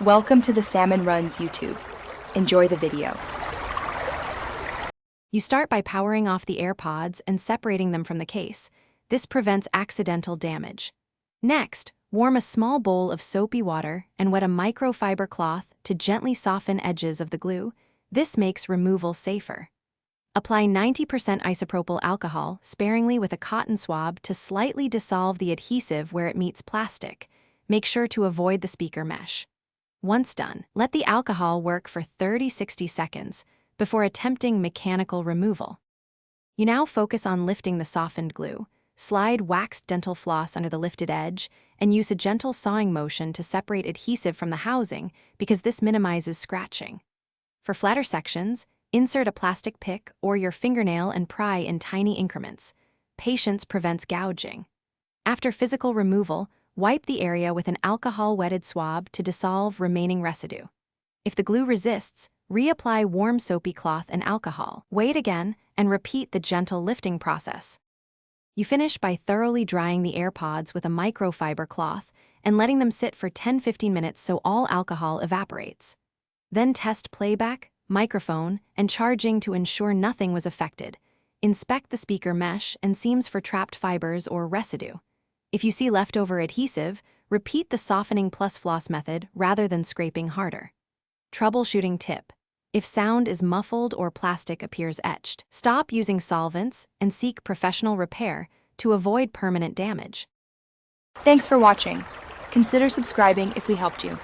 Welcome to the Salmon Runs YouTube. Enjoy the video. You start by powering off the Airpods and separating them from the case. This prevents accidental damage. Next, warm a small bowl of soapy water and wet a microfiber cloth to gently soften edges of the glue. This makes removal safer. Apply 90% isopropyl alcohol sparingly with a cotton swab to slightly dissolve the adhesive where it meets plastic. Make sure to avoid the speaker mesh. Once done, let the alcohol work for 30–60 seconds before attempting mechanical removal. You now focus on lifting the softened glue. Slide waxed dental floss under the lifted edge and use a gentle sawing motion to separate adhesive from the housing because this minimizes scratching. For flatter sections, insert a plastic pick or your fingernail and pry in tiny increments. Patience prevents gouging. After physical removal, wipe the area with an alcohol-wetted swab to dissolve remaining residue. If the glue resists, reapply warm soapy cloth and alcohol. Wait again and repeat the gentle lifting process. You finish by thoroughly drying the Airpods with a microfiber cloth and letting them sit for 10–15 minutes so all alcohol evaporates. Then test playback, microphone, and charging to ensure nothing was affected. Inspect the speaker mesh and seams for trapped fibers or residue. If you see leftover adhesive, repeat the softening plus floss method rather than scraping harder. Troubleshooting tip: if sound is muffled or plastic appears etched, stop using solvents and seek professional repair to avoid permanent damage. Thanks for watching. Consider subscribing if we helped you.